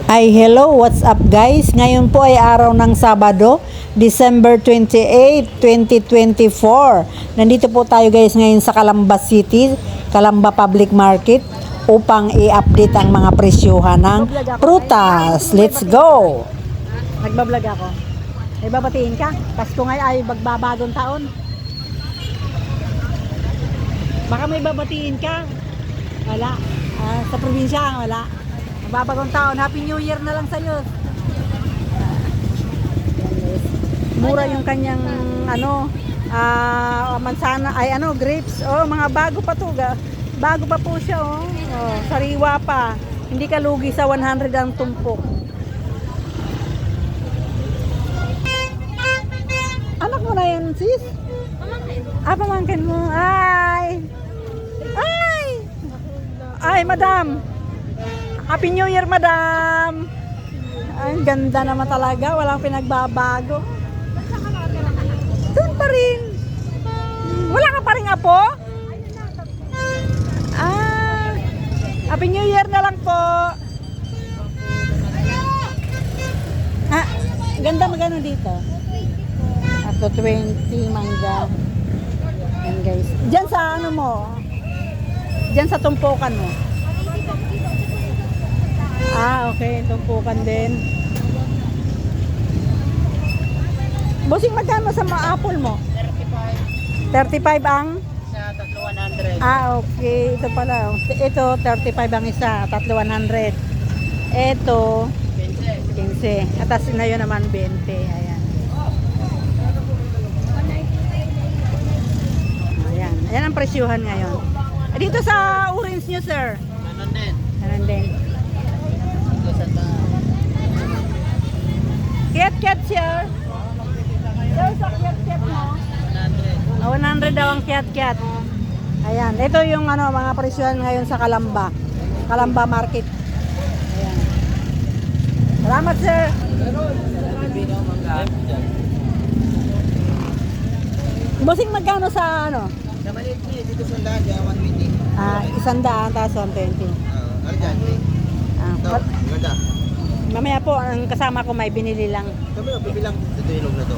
Ay, hello, what's up guys? Ngayon po ay araw ng Sabado, December 28, 2024. Nandito po tayo guys ngayon sa Calamba City, Calamba Public Market upang i-update ang mga presyuhan ng prutas. Let's go! Nagbablog ako. May babatiin ka? Pasko ngayon ay magbabagong taon. Baka may babatiin ka? Wala. Sa probinsya, wala. Babagong taon, Happy New Year na lang sa'yo. Mura yung kanyang mansana, ay grapes. Oh, mga bago pa to. Bago pa po siya, oh. Oh, sariwa pa. Hindi ka lugi sa 100 ang tumpok. Anak mo na yan, sis? Pamangkin. Pamangkin mo. Ay, madam. Happy New Year, madam! Ang ganda naman talaga, walang pinagbabago. Doon pa rin. Wala ka pa rin apo? Happy New Year na lang po. Ganda magano dito? Ato 20 mangga. Yan guys. Diyan sa Diyan sa tumpukan mo. Okay. Tumpukan din. Bossing, magkano sa mga apple mo? 35. 35 ang? Sa 100. Okay. Ito pala. Ito, 35 ang isa. 100. Ito, 15. Atas na yun naman, 20. Ayan. Ayan ang presyuhan ngayon. Dito sa orange nyo, sir. Ganon din. Kiat-kiat sir. Sir, sa kiat-kiat mo? 100 daw ang kiat-kiat. Ayan. Ito yung mga presyohan ngayon sa Calamba. Calamba Market. Ayan. Salamat, sir. Bossing, magkano sa Sa maliit niya, dito sa daan, 120. 100 tapos 120. Arjante. Ganda. Mamaya po, ang kasama ko may binili lang. Kami, bibilang dito ilog na to.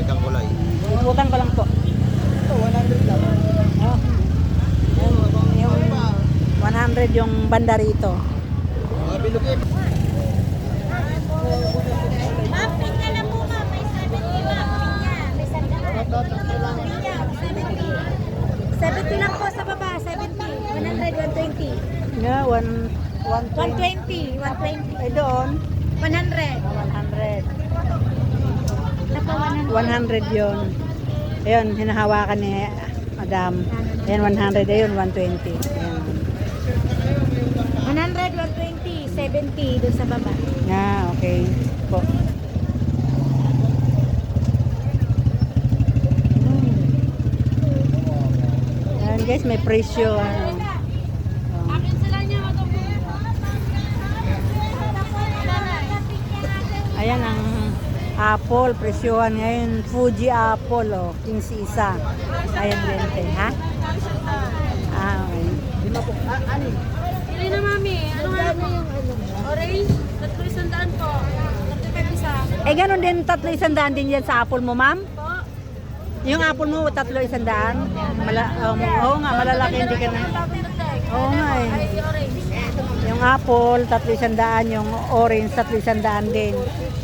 Itang kulay. Iputan ko lang po. Ito, 100 lang. Yung 100 yung banda rito. Mga bilugin. Ma'am, pinya lang po ma'am. May 70 ma'am. Pinya. May sandaan. Pinya, 70. 70 lang po sa baba. 70. 100, 120. Yeah, 120. 120. Ay doon, 100. 100. Napa 100 yun. Ayun, hinahawakan ni madam. Ayan, 100. Ayun, 120. Ayan. 100, 120. 70 doon sa baba. Okay. Po. Ayan guys, may presyo. Ayan ang apple, presyohan ngayon. Fuji apple, 15 isa. Ayan, 20, ha? Okay. Pili na mami. Ano nga yung orange? 300 po. 35 isa. Ganun din, 300 din yan sa apple mo, ma'am? Po. Yung apple mo, 300? Oo nga, malalaki, hindi ka na. Oo nga eh. Ay, orange. Yung apple, 300, yung orange, 300 din.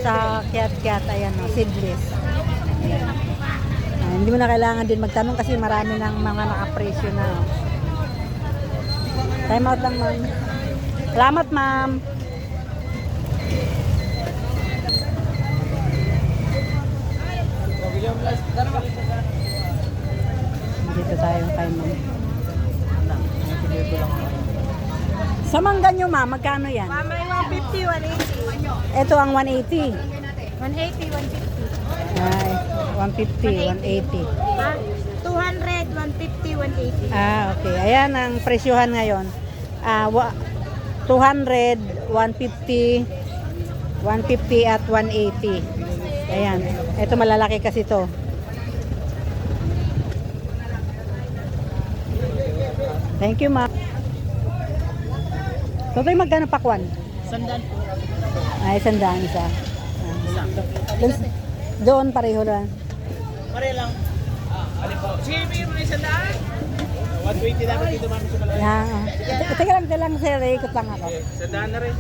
Sa kiat-kiat, ayan, seedless. Hindi mo na kailangan din magtanong kasi marami ng mga nakapresyo na. Time out lang, ma'am. Salamat, ma'am. Dito tayo kay ma'am. Sa mangga nyo, ma'am, magkano yan? May 150, 180. Ito ang 180. 180, 150. Ay, 150, 180. 200, 150, 180. Okay. Ayan ang presyuhan ngayon. 200, 150, 150 at 180. Ayan. Ito malalaki kasi to. Thank you, ma'am. Totoy, magkano pakwan? Sandaan po. Ay, 100 isa. Doon pareho lang. Pare lang. Alin po? Sige, bigyan mo na isang daan. 120 dapat dito mami sa balay. Yan. Ito lang, sir. Ikot lang ako. Isang daan na rin.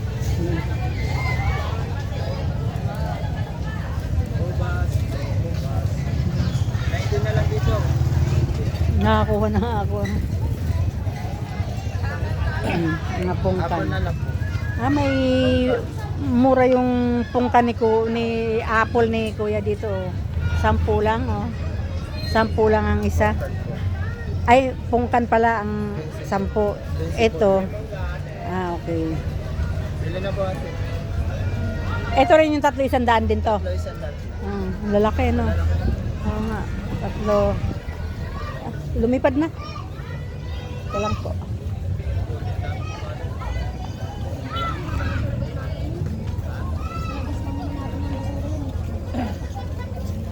Bubas. 19 na lang dito. Nakakuha na ako. Mga pungkan. Apple na lang po. May mura yung pungkan ni apple ni Kuya dito. 10 lang, oh. 10 lang ang isa. Ay, pungkan pala ang 10. Ito. Okay. Bili na po ate. Ito rin yung 300 din to. Isang daan. Lalaki, no? Oo nga. 3. Lumipad na. Ito lang po.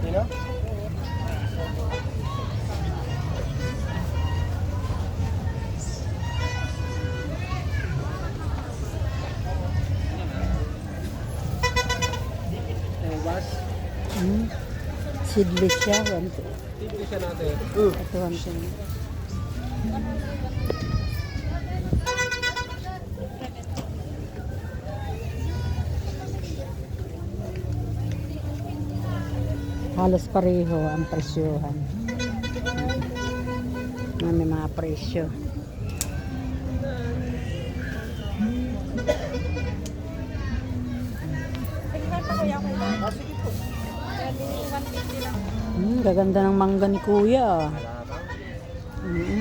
Sino? Bubas. Seedless siya. 1, 2. Tignan siya natin. Ito 1, 2. Halos pareho ang presyohan. May mga presyo. Gaganda ng mangga ni Kuya.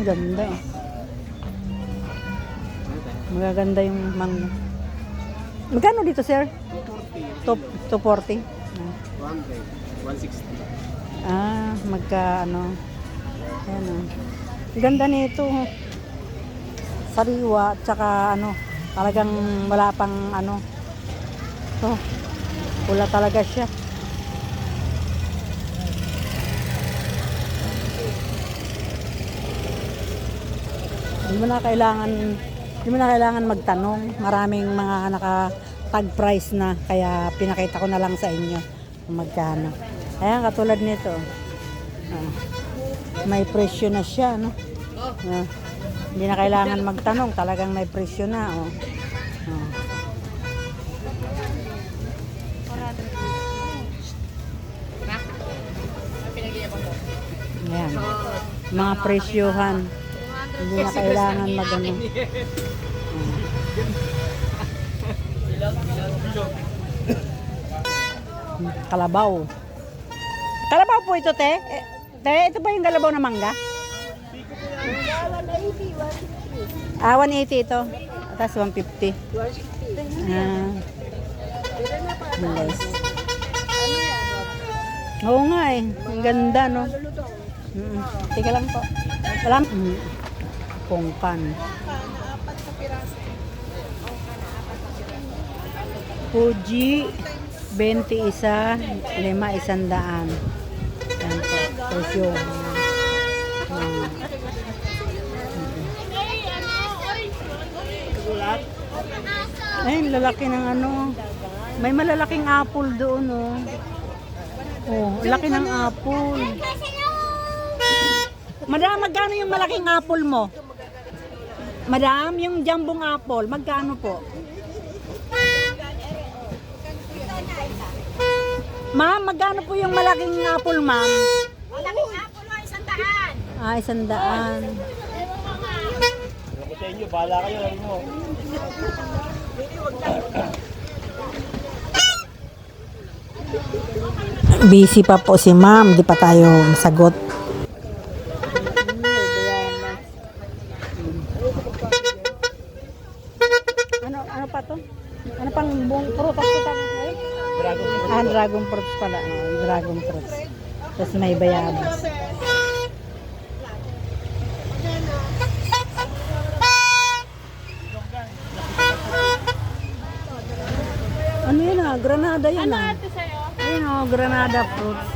Ganda. Magaganda yung mangga. Magkano dito, sir? 240. 160. Magka-ano. Ayan, oh. Ganda nito. Sariwa, tsaka ano, talagang wala pang ano. Pula talaga siya. Hindi mo na kailangan magtanong. Maraming mga naka-tag price na, kaya pinakita ko na lang sa inyo kung magkano. Ayan, katulad nito. May presyo na siya, no? Hindi na kailangan magtanong, talagang may presyo na, oh. Ayan. Mga presyohan. Hindi na kailangan mag-ano. Kalabaw. Kalabaw po ito, te. Ito ba yung kalabaw na mangga? 180 ito. Tapos 150. Nice. Oo nga eh. Ang ganda, no? Tika lang po. Salam. Pongkan. Fuji 21, 5, 100. Yan po. Presyo. Ayun, lalaki ng ano. May malalaking apple doon, oh. Oh, laki ng apple. Madam, magkano yung malaking apple mo? Madam, yung jambong apple, magkano po? Ma'am, magkano po yung malaking apple, ma'am? Malaking apple o 100. 100. Ako sa inyo, bahala kayo. Alam mo. Busy pa po si ma'am, di pa tayo sagot. Ano pa to? Ano pang buong prutas ko tayo? Dragon fruit. Dragon fruits pala. Dragon fruits. Tapos may bayabas. Ano yun Granada yun Ayun Granada fruits.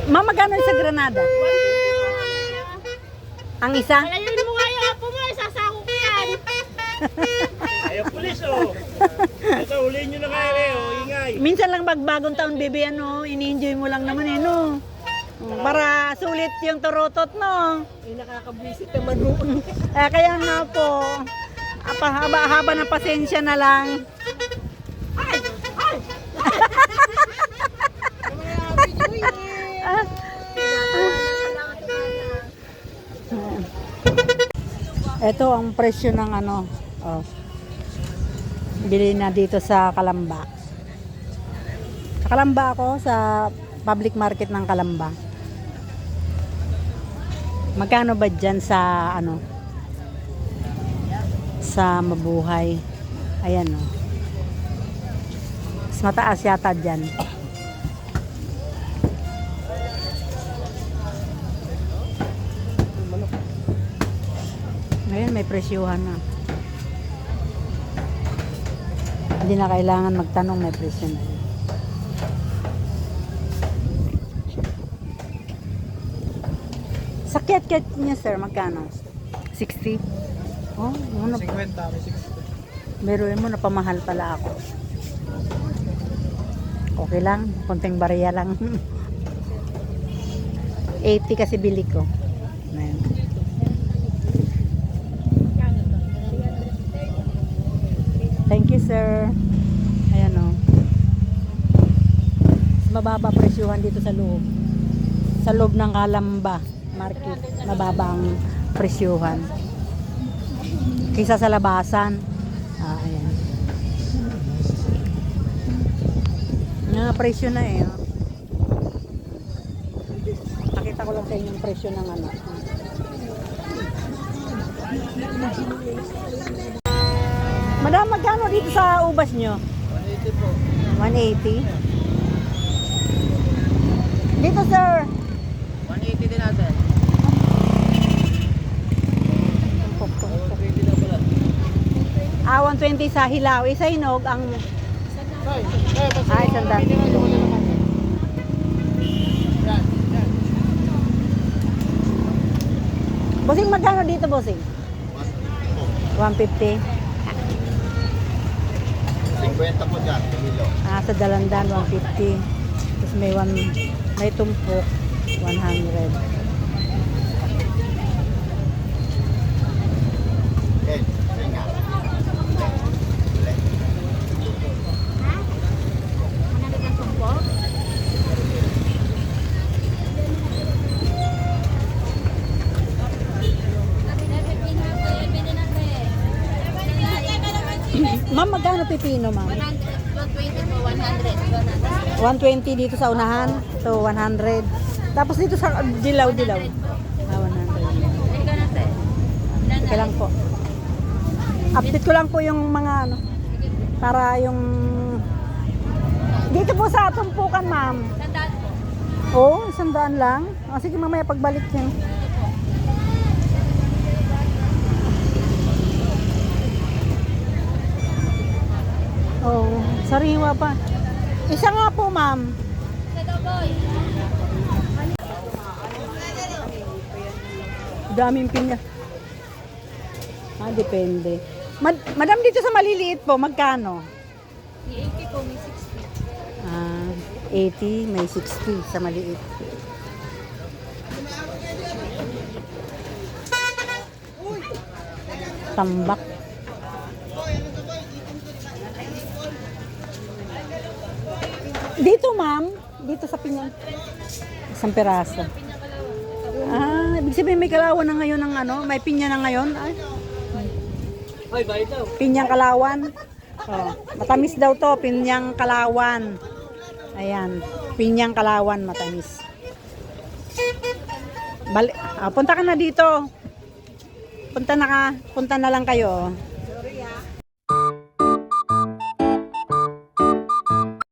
Mama, magkano sa Granada? Ang isa? Ayun mo nga Ayaw pulis oh. Ito, huliin nyo na kayo eh, oh, ingay. Minsan lang bagbagong taon, baby, ano, ini-enjoy mo lang naman eh, no? Para sulit yung turutot, no? Nakakabwisit naman noon. Kaya nga po, haba ng pasensya na lang. Ito ang presyo ng ano, oh. Bili na dito sa Kalamba. Sa Kalamba ako, sa public market ng Kalamba. Magkano ba dyan sa ano? Sa Mabuhay. Ayan o. Mas mataas yata dyan. Ngayon may presyuhan na. Hindi na kailangan magtanong, may presyo na. Sa kiat-kiat niya, sir, magkano? 60? Oh, ano? 50, may 60. Meron mo, napamahal pala ako. Okay lang, konting bariya lang. 80 kasi bili ko. Ayan. Thank you, sir. Ayan o. Mababa presyuhan dito sa loob. Sa loob ng Kalamba Market, mababa ang presyuhan. Kaysa sa labasan. Ayan. Nga presyo na eh. Oh. Pakita ko lang sa inyo yung presyo ng ano. Madam, magkano dito sa ubas nyo? 180 po. 180. Dito, sir. 180 din natin. 120 na pala. 120 sa hilaw. Isa hinog ang... isang daan. Bossing, magkano dito, bossing? 150. 50 po dyan, kilo. Sa Dalandan, 150. Tapos may tumpok, 100. Ma'am, magkano pipino, ma'am? 120 po, 100. 120 dito sa unahan. So, 100. Tapos dito sa dilaw-dilaw. 100. Sige lang po. Update ko lang po yung mga ano. Para yung... Dito po sa tumpukan, ma'am. Oo, 100 lang. Sige, mamaya pagbalik niyo. Oh, sariwa pa. Isa nga po, ma'am. Daming pinya. Depende. Madam, dito sa maliliit po, magkano? May 80 po, may 60. 80, may 60 sa maliit. Tambak. Dito, ma'am. Dito sa pinya. Isang peraso. Ibig sabihin may kalawan na ngayon ng ano? May pinya na ngayon? Ay. Ay, bayad daw. Pinyang kalawan. Oh, matamis daw to, pinyang kalawan. Ayan, pinyang kalawan, matamis. Punta ka na dito. Punta na lang kayo.